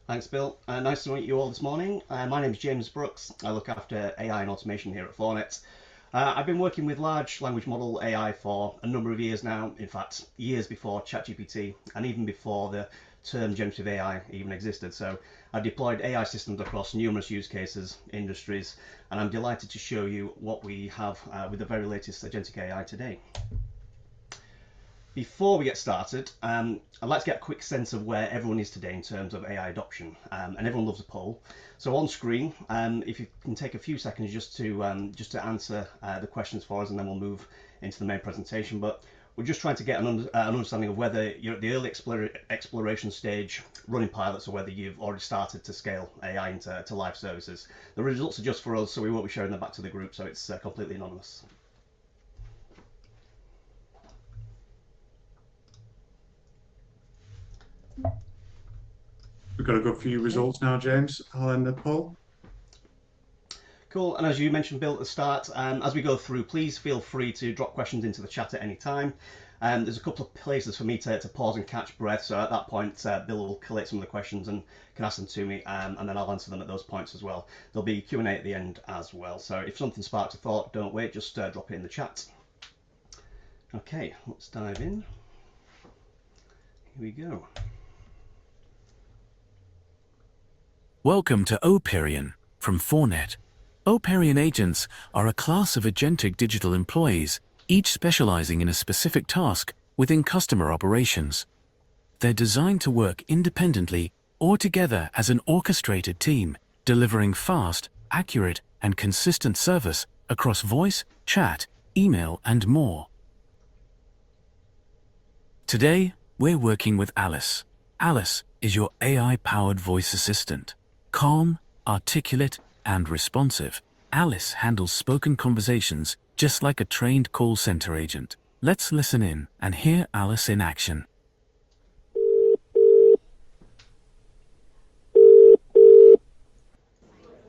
Thanks, Bill. Nice to meet you all this morning. My name is James Brooks. I look after AI and automation here at Fornet. I've been working with large language model AI for a number of years now, in fact, years before ChatGPT and even before the term generative AI even existed. So I've deployed AI systems across numerous use cases, industries, and I'm delighted to show you what we have with the very latest agentic AI today. Before we get started, I'd like to get a quick sense of where everyone is today in terms of AI adoption, and everyone loves a poll. So on screen, if you can take a few seconds just to answer the questions for us, and then we'll move into the main presentation. But we're just trying to get an understanding of whether you're at the early exploration stage, running pilots, or whether you've already started to scale AI into live services. The results are just for us, so we won't be sharing them back to the group, so it's completely anonymous. We've got a good few results now, James. I'll end the poll. Cool, and as you mentioned, Bill, at the start, as we go through, please feel free to drop questions into the chat at any time. There's a couple of places for me to pause and catch breath, so at that point, Bill will collate some of the questions and can ask them to me, and then I'll answer them at those points as well. There'll be Q&A at the end as well, so if something sparks a thought, don't wait, just drop it in the chat. Okay, let's dive in. Here we go. Welcome to Operion from Fornet. Operion agents are a class of agentic digital employees, each specializing in a specific task within customer operations. They're designed to work independently or together as an orchestrated team, delivering fast, accurate, and consistent service across voice, chat, email, and more. Today, we're working with Alice. Alice is your AI-powered voice assistant. Calm, articulate, and responsive, Alice handles spoken conversations just like a trained call center agent. Let's listen in and hear Alice in action.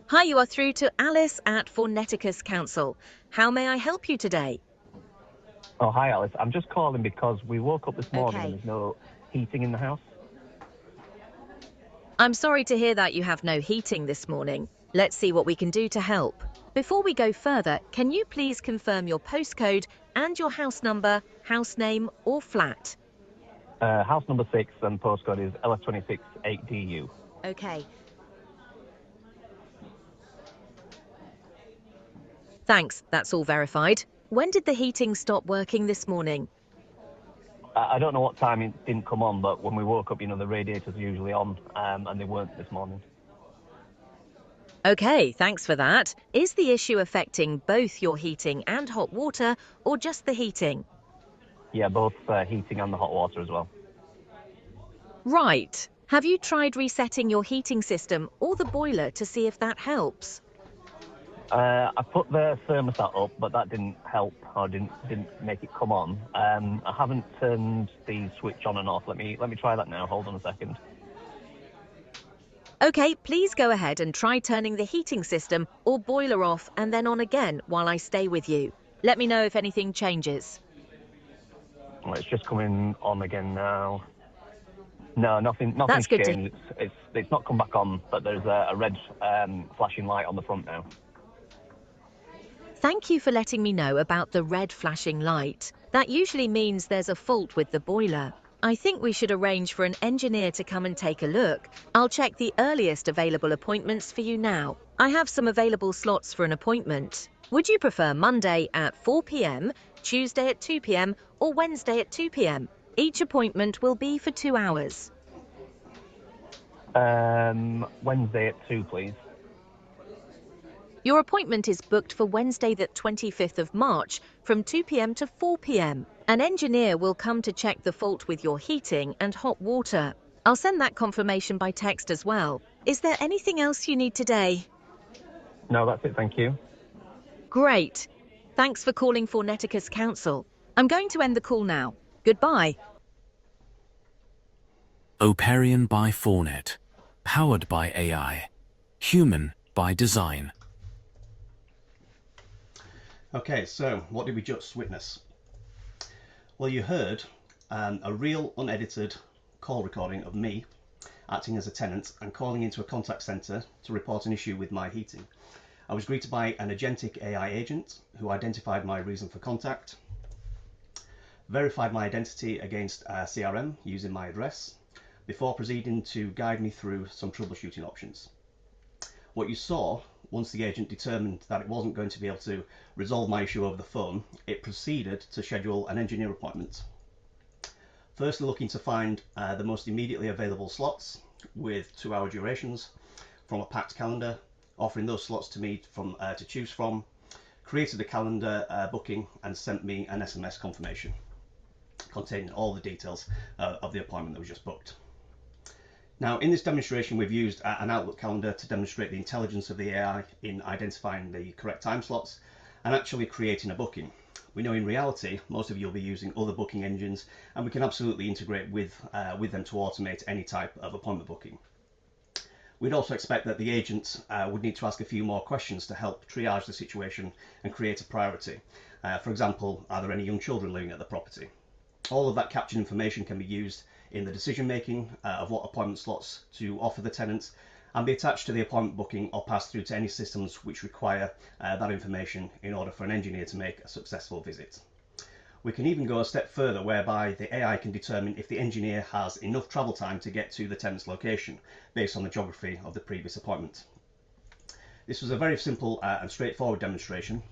Hi, you are through to Alice at Forneticus Council. How may I help you today? Oh, hi, Alice. I'm just calling because we woke up this morning Okay. and there's no heating in the house. I'm sorry to hear that you have no heating this morning. Let's see what we can do to help. Before we go further, can you please confirm your postcode and your house number, house name, or flat? House number 6 and postcode is LS26 8DU. Okay. Thanks, that's all verified. When did the heating stop working this morning? I don't know what time it didn't come on, but when we woke up, the radiators are usually on, and they weren't this morning. Okay, thanks for that. Is the issue affecting both your heating and hot water, or just the heating? Yeah, both heating and the hot water as well. Right. Have you tried resetting your heating system or the boiler to see if that helps? I put the thermostat up, but that didn't help, or didn't make it come on. I haven't turned the switch on and off. Let me try that now. Hold on a second. Okay, please go ahead and try turning the heating system or boiler off and then on again while I stay with you. Let me know if anything changes. Well, it's just coming on again now. No, nothing's That's good to changed. It's not come back on, but there's a red flashing light on the front now. Thank you for letting me know about the red flashing light. That usually means there's a fault with the boiler. I think we should arrange for an engineer to come and take a look. I'll check the earliest available appointments for you now. I have some available slots for an appointment. Would you prefer Monday at 4 p.m., Tuesday at 2 p.m., or Wednesday at 2 p.m.? Each appointment will be for 2 hours. Wednesday at 2, please. Your appointment is booked for Wednesday the 25th of March from 2 p.m. to 4 p.m. An engineer will come to check the fault with your heating and hot water. I'll send that confirmation by text as well. Is there anything else you need today? No, that's it. Thank you. Great. Thanks for calling Forneticus Council. I'm going to end the call now. Goodbye. Operion by Fornet. Powered by AI. Human by design. Okay, so what did we just witness? Well, you heard a real unedited call recording of me acting as a tenant and calling into a contact centre to report an issue with my heating. I was greeted by an agentic AI agent who identified my reason for contact, verified my identity against CRM using my address, before proceeding to guide me through some troubleshooting options. What you saw, once the agent determined that it wasn't going to be able to resolve my issue over the phone, it proceeded to schedule an engineer appointment. Firstly, looking to find the most immediately available slots with 2-hour durations from a packed calendar, offering those slots to me to choose from, created a calendar booking and sent me an SMS confirmation containing all the details of the appointment that was just booked. Now, in this demonstration, we've used an Outlook calendar to demonstrate the intelligence of the AI in identifying the correct time slots and actually creating a booking. We know in reality, most of you will be using other booking engines, and we can absolutely integrate with them to automate any type of appointment booking. We'd also expect that the agent would need to ask a few more questions to help triage the situation and create a priority. For example, are there any young children living at the property? All of that captured information can be used in the decision making of what appointment slots to offer the tenants and be attached to the appointment booking or passed through to any systems which require that information in order for an engineer to make a successful visit. We can even go a step further whereby the AI can determine if the engineer has enough travel time to get to the tenant's location based on the geography of the previous appointment. This was a very simple and straightforward demonstration.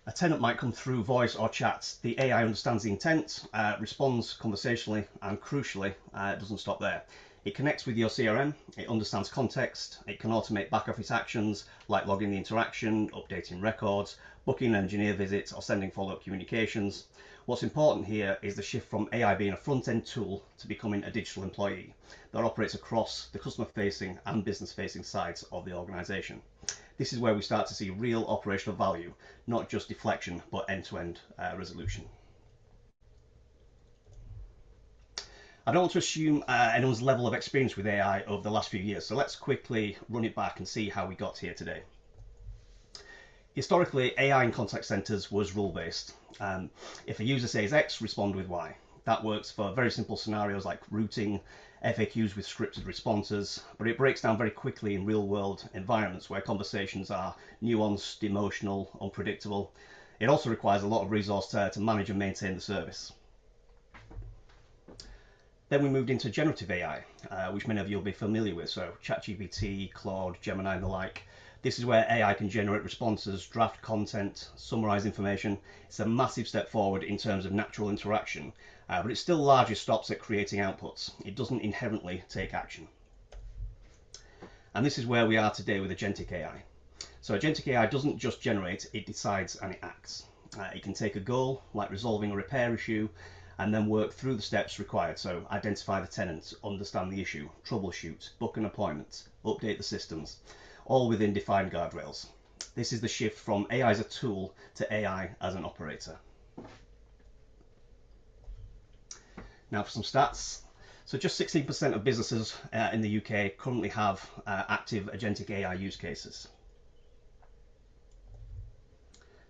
A tenant might come through voice or chat. The AI understands the intent, responds conversationally, and crucially, it doesn't stop there. It connects with your CRM, it understands context, it can automate back office actions like logging the interaction, updating records, booking an engineer visits, or sending follow-up communications. What's important here is the shift from AI being a front-end tool to becoming a digital employee that operates across the customer-facing and business-facing sides of the organisation. This is where we start to see real operational value, not just deflection, but end-to-end resolution. I don't want to assume anyone's level of experience with AI over the last few years, so let's quickly run it back and see how we got here today. Historically, AI in contact centres was rule-based. If a user says X, respond with Y. That works for very simple scenarios like routing, FAQs with scripted responses, but it breaks down very quickly in real-world environments where conversations are nuanced, emotional, unpredictable. It also requires a lot of resource to manage and maintain the service. Then we moved into generative AI, which many of you will be familiar with, so ChatGPT, Claude, Gemini and the like. This is where AI can generate responses, draft content, summarize information. It's a massive step forward in terms of natural interaction, but it still largely stops at creating outputs. It doesn't inherently take action. And this is where we are today with agentic AI. So agentic AI doesn't just generate, it decides and it acts. It can take a goal, like resolving a repair issue, and then work through the steps required. So identify the tenants, understand the issue, troubleshoot, book an appointment, update the systems, all within defined guardrails. This is the shift from AI as a tool to AI as an operator. Now for some stats. So just 16% of businesses in the UK currently have active agentic AI use cases.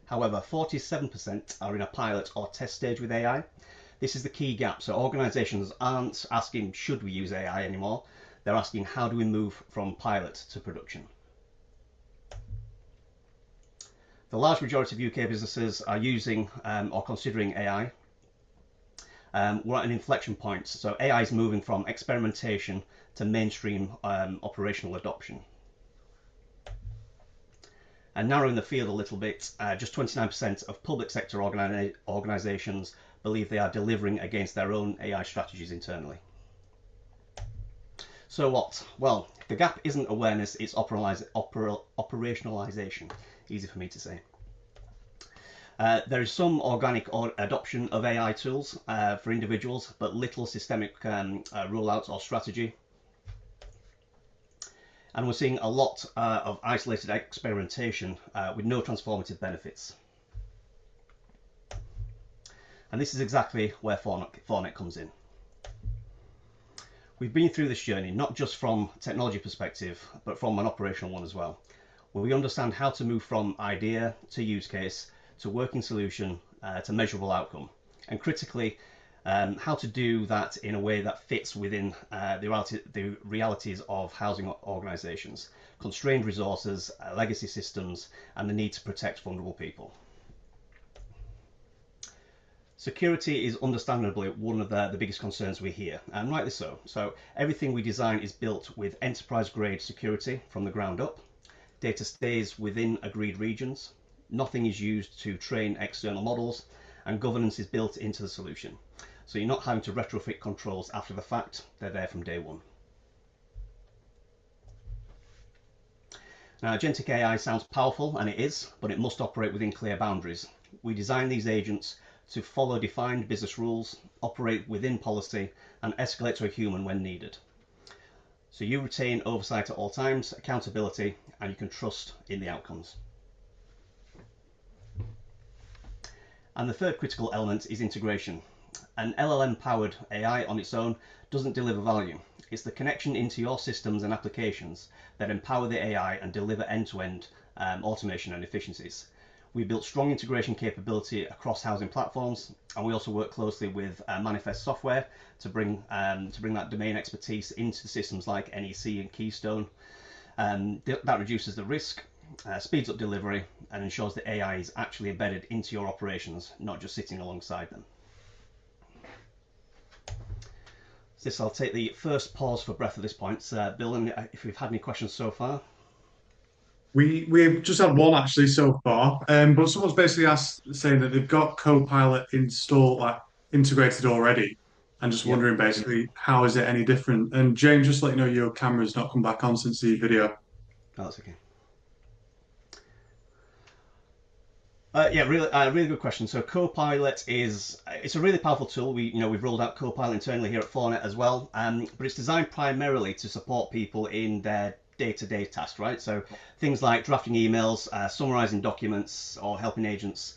However, 47% are in a pilot or test stage with AI. This is the key gap. So organisations aren't asking, should we use AI anymore? They're asking, how do we move from pilot to production? The large majority of UK businesses are using or considering AI. We're at an inflection point. So AI is moving from experimentation to mainstream operational adoption. And narrowing the field a little bit, just 29% of public sector organisations believe they are delivering against their own AI strategies internally. So what? Well, the gap isn't awareness, it's operationalization. Easy for me to say. There is some organic adoption of AI tools for individuals, but little systemic rollouts or strategy. And we're seeing a lot of isolated experimentation with no transformative benefits. And this is exactly where Fornet comes in. We've been through this journey, not just from a technology perspective, but from an operational one as well, where we understand how to move from idea to use case, to working solution, to measurable outcome. And critically, how to do that in a way that fits within the realities of housing organisations, constrained resources, legacy systems, and the need to protect vulnerable people. Security is understandably one of the biggest concerns we hear, and rightly so. So everything we design is built with enterprise-grade security from the ground up. Data stays within agreed regions. Nothing is used to train external models, and governance is built into the solution. So you're not having to retrofit controls after the fact, they're there from day one. Now, agentic AI sounds powerful, and it is, but it must operate within clear boundaries. We design these agents to follow defined business rules, operate within policy, and escalate to a human when needed. So you retain oversight at all times, accountability, and you can trust in the outcomes. And the third critical element is integration. An LLM-powered AI on its own doesn't deliver value. It's the connection into your systems and applications that empower the AI and deliver end-to-end automation and efficiencies. We built strong integration capability across housing platforms, and we also work closely with Manifest Software to bring that domain expertise into systems like NEC and Keystone. That reduces the risk, speeds up delivery, and ensures that AI is actually embedded into your operations, not just sitting alongside them. So I'll take the first pause for breath at this point. Bill, and if we've had any questions so far. We've just had one actually so far, but someone's basically asked, saying that they've got Copilot installed, like integrated already, and just wondering basically how is it any different? And James, just let you know your camera's not come back on since the video. Oh, that's okay. Yeah, really good question. So Copilot it's a really powerful tool. We've rolled out Copilot internally here at 4Net as well, but it's designed primarily to support people in their day-to-day tasks, right? So things like drafting emails, summarizing documents, or helping agents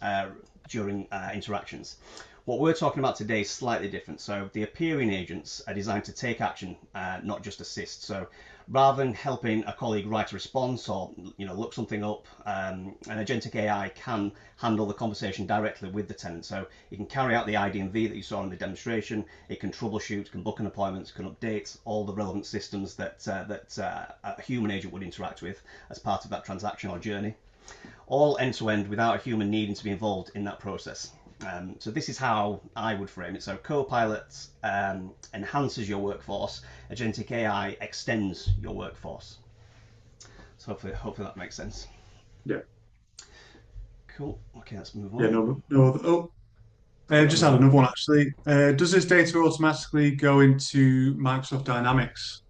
during interactions. What we're talking about today is slightly different. So the appearing agents are designed to take action, not just assist. So rather than helping a colleague write a response or look something up, an agentic AI can handle the conversation directly with the tenant. So it can carry out the ID&V that you saw in the demonstration. It can troubleshoot, can book an appointment, can update all the relevant systems that a human agent would interact with as part of that transaction or journey, all end-to-end without a human needing to be involved in that process. So this is how I would frame it. So Copilot enhances your workforce. Agentic AI extends your workforce. So hopefully that makes sense. Yeah. Cool. Okay, let's move on. Yeah, no. Just had another one actually. Does this data automatically go into Microsoft Dynamics?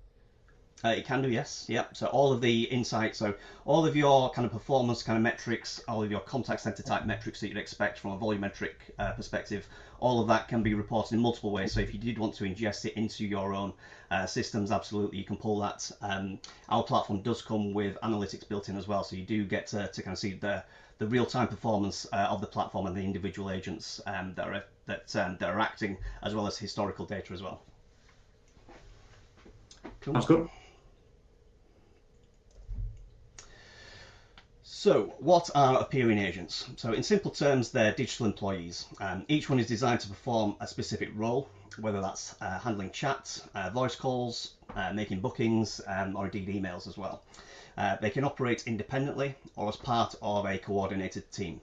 It can do, yes. Yep. So all of the insights, so all of your kind of performance kind of metrics, all of your contact center type metrics that you'd expect from a volumetric perspective, all of that can be reported in multiple ways. So if you did want to ingest it into your own systems, absolutely, you can pull that. Our platform does come with analytics built in as well, so you do get to kind of see the real-time performance of the platform and the individual agents that are acting, as well as historical data as well. Cool. That's good. So what are appearing agents? So in simple terms, they're digital employees. Each one is designed to perform a specific role, whether that's handling chats, voice calls, making bookings, or indeed emails as well. They can operate independently or as part of a coordinated team.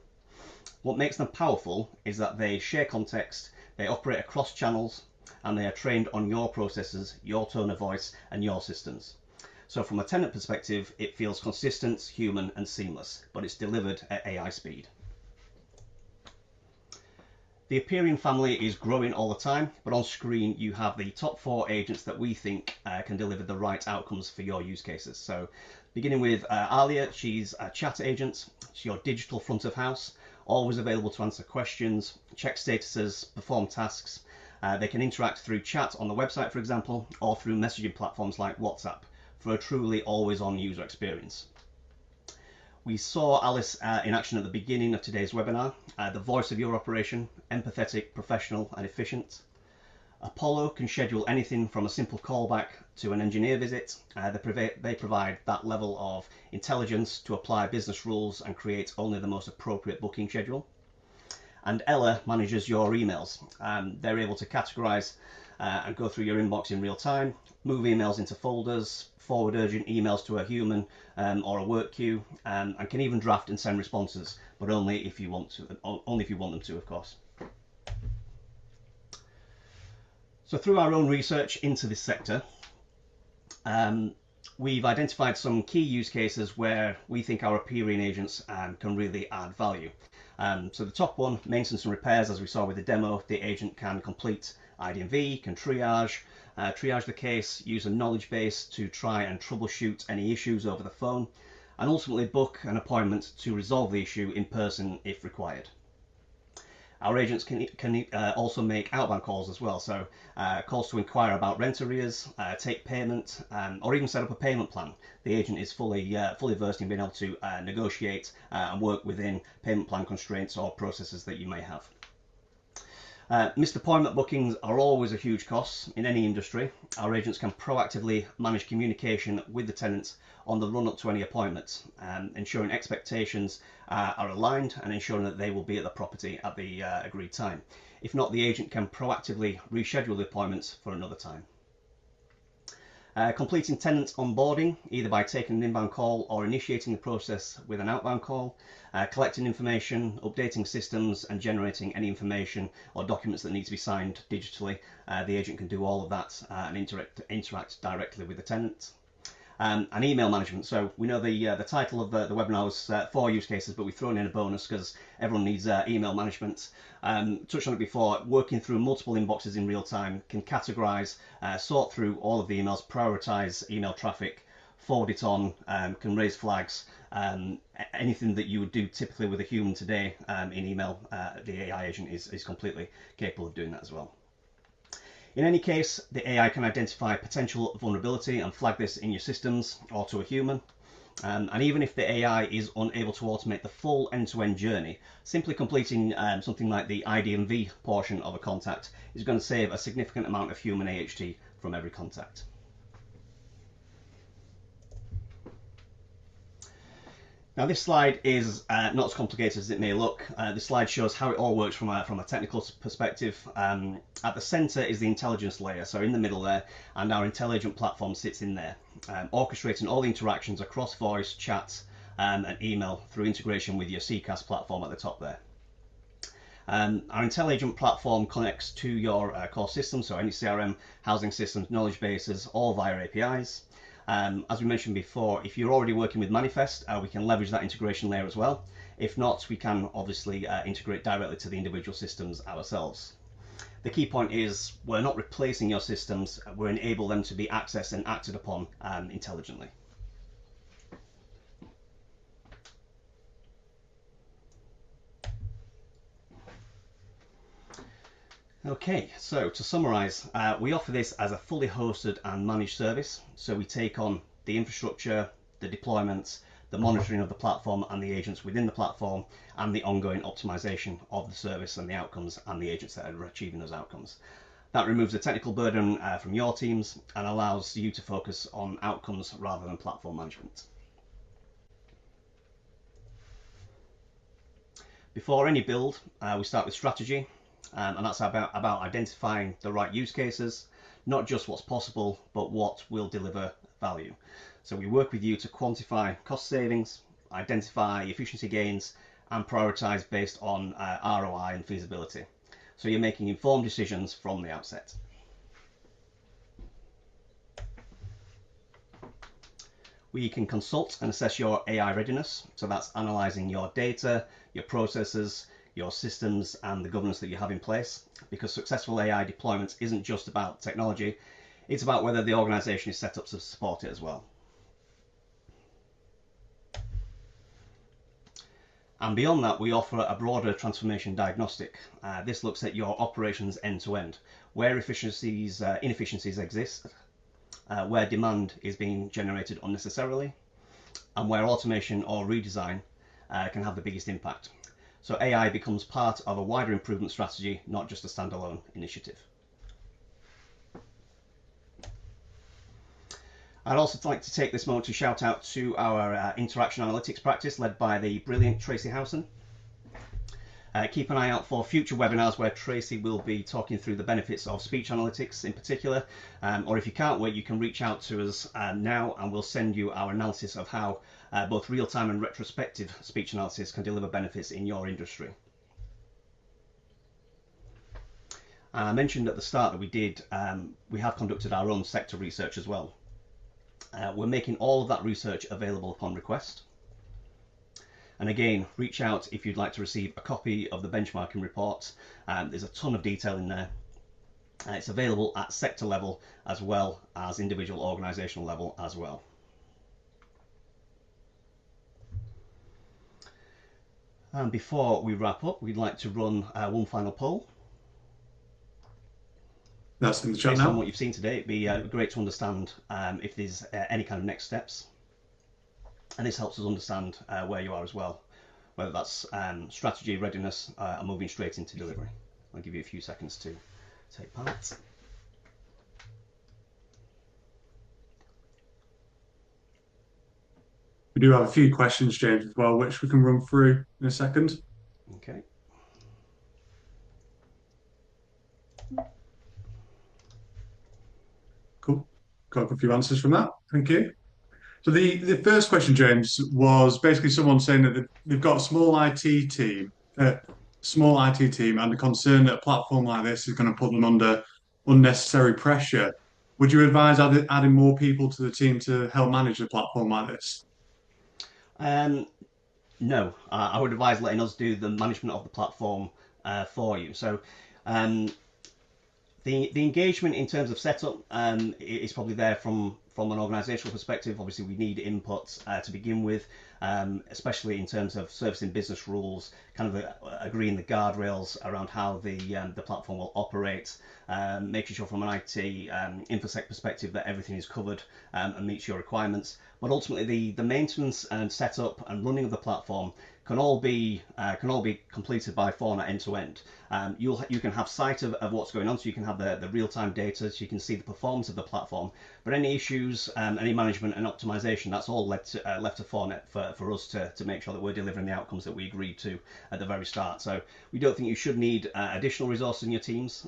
What makes them powerful is that they share context, they operate across channels, and they are trained on your processes, your tone of voice, and your systems. So from a tenant perspective, it feels consistent, human, and seamless, but it's delivered at AI speed. The appearing family is growing all the time, but on screen you have the top 4 agents that we think can deliver the right outcomes for your use cases. So beginning with Alia, she's a chat agent. She's your digital front of house, always available to answer questions, check statuses, perform tasks. They can interact through chat on the website, for example, or through messaging platforms like WhatsApp, for a truly always-on user experience. We saw Alice in action at the beginning of today's webinar, the voice of your operation, empathetic, professional, and efficient. Apollo can schedule anything from a simple callback to an engineer visit. They provide that level of intelligence to apply business rules and create only the most appropriate booking schedule. and Ella manages your emails. They're able to categorize and go through your inbox in real time, move emails into folders, forward urgent emails to a human or a work queue, and can even draft and send responses, but only if you want them to, of course. So through our own research into this sector, we've identified some key use cases where we think our Operion agents can really add value. So the top one, maintenance and repairs, as we saw with the demo, the agent can complete IDMV, can triage the case, use a knowledge base to try and troubleshoot any issues over the phone, and ultimately book an appointment to resolve the issue in person if required. Our agents can also make outbound calls as well, so calls to inquire about rent arrears, take payment, or even set up a payment plan. The agent is fully versed in being able to negotiate and work within payment plan constraints or processes that you may have. Missed appointment bookings are always a huge cost in any industry. Our agents can proactively manage communication with the tenants on the run up to any appointments, ensuring expectations are aligned and ensuring that they will be at the property at the agreed time. If not, the agent can proactively reschedule the appointments for another time. Completing tenant onboarding, either by taking an inbound call or initiating the process with an outbound call, collecting information, updating systems, and generating any information or documents that need to be signed digitally. The agent can do all of that and interact directly with the tenant. And email management. So we know the title of the webinar was 4 use cases, but we've thrown in a bonus because everyone needs email management. Touched on it before, working through multiple inboxes in real time, can categorize, sort through all of the emails, prioritize email traffic, forward it on, can raise flags, anything that you would do typically with a human today in email, the AI agent is completely capable of doing that as well. In any case, the AI can identify potential vulnerability and flag this in your systems or to a human. And even if the AI is unable to automate the full end-to-end journey, simply completing something like the IDMV portion of a contact is going to save a significant amount of human AHT from every contact. Now this slide is not as complicated as it may look. This slide shows how it all works from a technical perspective. At the center is the intelligence layer, so in the middle there, and our intelligent platform sits in there, orchestrating all the interactions across voice, chat, and email through integration with your CCaaS platform at the top there. Our intelligent platform connects to your core systems, so any CRM, housing systems, knowledge bases, all via APIs. As we mentioned before, if you're already working with Manifest, we can leverage that integration layer as well. If not, we can obviously integrate directly to the individual systems ourselves. The key point is we're not replacing your systems, we're enabling them to be accessed and acted upon intelligently. Okay, so to summarize, we offer this as a fully hosted and managed service. So we take on the infrastructure, the deployments, the monitoring of the platform and the agents within the platform, and the ongoing optimization of the service and the outcomes and the agents that are achieving those outcomes. That removes the technical burden from your teams and allows you to focus on outcomes rather than platform management. Before any build, we start with strategy. And that's about identifying the right use cases, not just what's possible, but what will deliver value. So we work with you to quantify cost savings, identify efficiency gains, and prioritize based on ROI and feasibility. So you're making informed decisions from the outset. We can consult and assess your AI readiness. So that's analyzing your data, your processes, your systems and the governance that you have in place, because successful AI deployment isn't just about technology, it's about whether the organization is set up to support it as well. And beyond that, we offer a broader transformation diagnostic. This looks at your operations end to end, where inefficiencies exist, where demand is being generated unnecessarily, and where automation or redesign can have the biggest impact. So AI becomes part of a wider improvement strategy, not just a standalone initiative. I'd also like to take this moment to shout out to our interaction analytics practice led by the brilliant Tracy Howson. Keep an eye out for future webinars where Tracy will be talking through the benefits of speech analytics in particular. Or if you can't wait, you can reach out to us now and we'll send you our analysis of how both real-time and retrospective speech analysis can deliver benefits in your industry. I mentioned at the start that we have conducted our own sector research as well. We're making all of that research available upon request. And again, reach out if you'd like to receive a copy of the benchmarking report. There's a ton of detail in there. It's available at sector level as well as individual organisational level as well. And before we wrap up, we'd like to run one final poll. That's in the chat Based now. on what you've seen today, it'd be great to understand if there's any kind of next steps. And this helps us understand where you are as well, whether that's strategy, readiness, or moving straight into delivery. I'll give you a few seconds to take part. We do have a few questions, James, as well, which we can run through in a second. Okay. Cool. Got a few answers from that. Thank you. So the first question, James, was basically someone saying that they've got a small IT team, and the concern that a platform like this is going to put them under unnecessary pressure. Would you advise adding more people to the team to help manage a platform like this? No, I would advise letting us do the management of the platform for you. So the engagement in terms of setup is probably there from an organisational perspective. Obviously, we need input to begin with, especially in terms of servicing business rules, kind of agreeing the guardrails around how the platform will operate, making sure from an IT infosec perspective that everything is covered and meets your requirements. But ultimately, the maintenance and setup and running of the platform can all be completed by Fornet end to end. You can have sight of what's going on, so you can have the real-time data, so you can see the performance of the platform. But any issues, any management and optimization, that's all left to Fornet for us to make sure that we're delivering the outcomes that we agreed to at the very start. So we don't think you should need additional resources in your teams.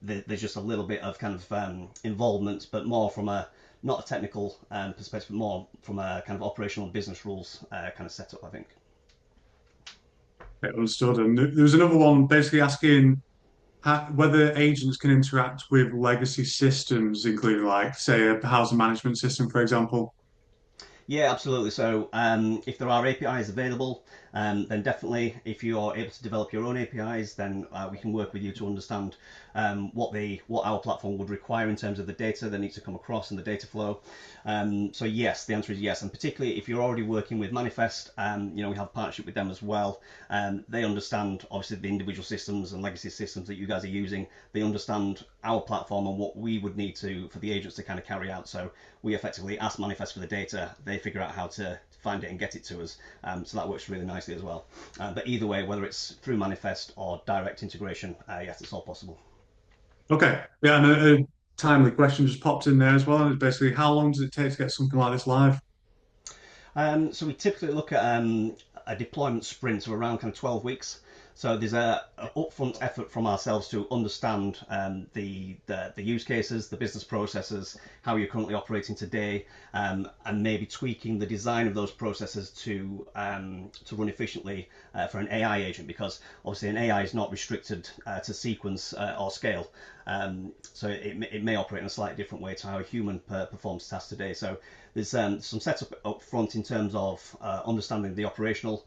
There's just a little bit of kind of involvement, but more from not a technical perspective, but more from a kind of operational business rules kind of setup, I think. Okay, understood. And there was another one basically asking whether agents can interact with legacy systems, including like, say, a housing management system, for example. Yeah, absolutely. So if there are APIs available, then definitely if you're able to develop your own APIs, then we can work with you to understand what our platform would require in terms of the data that needs to come across and the data flow. So yes, the answer is yes. And particularly if you're already working with Manifest, we have a partnership with them as well. They understand obviously the individual systems and legacy systems that you guys are using. They understand our platform and what we would need for the agents to kind of carry out. So we effectively ask Manifest for the data. They figure out how to find it and get it to us. So that works really nicely as well. But either way, whether it's through Manifest or direct integration, yes, it's all possible. Okay. Yeah, and a timely question just popped in there as well. And it's basically, how long does it take to get something like this live? So we typically look at a deployment sprint of around kind of 12 weeks. So there's a upfront effort from ourselves to understand the use cases, the business processes, how you're currently operating today, and maybe tweaking the design of those processes to run efficiently for an AI agent, because obviously an AI is not restricted to sequence or scale. So it may operate in a slightly different way to how a human performs tasks today. So there's some setup up front in terms of understanding the operational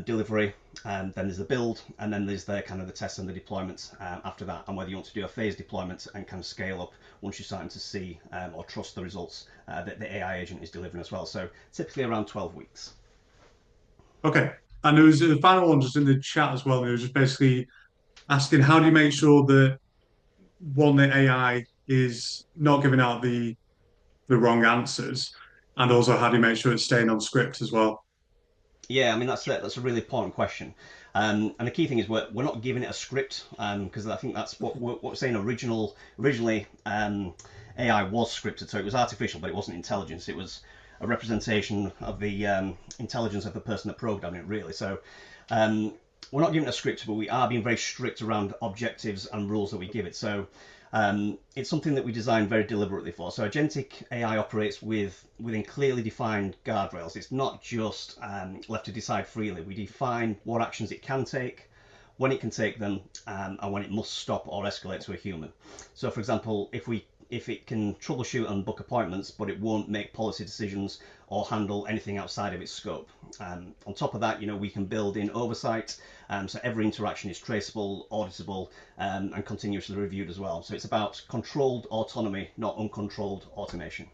delivery, then there's the build, and then there's the kind of the tests and the deployments after that, and whether you want to do a phased deployment and kind of scale up once you're starting to see or trust the results that the AI agent is delivering as well. So typically around 12 weeks. Okay. And there was a final one just in the chat as well. It was just basically asking, how do you make sure that the AI is not giving out the wrong answers, and also how do you make sure it's staying on script as well? Yeah, I mean that's a really important question, and the key thing is we're not giving it a script, because I think that's what we're saying. Originally, AI was scripted, so it was artificial, but it wasn't intelligence. It was a representation of the intelligence of the person that programmed it, really. So we're not giving a script, but we are being very strict around objectives and rules that we give it. So it's something that we designed very deliberately for. So agentic AI operates within clearly defined guardrails. It's not just left to decide freely. We define what actions it can take, when it can take them, and when it must stop or escalate to a human. So for example, if it can troubleshoot and book appointments, but it won't make policy decisions or handle anything outside of its scope. On top of that, we can build in oversight, so every interaction is traceable, auditable, and continuously reviewed as well. So it's about controlled autonomy, not uncontrolled automation.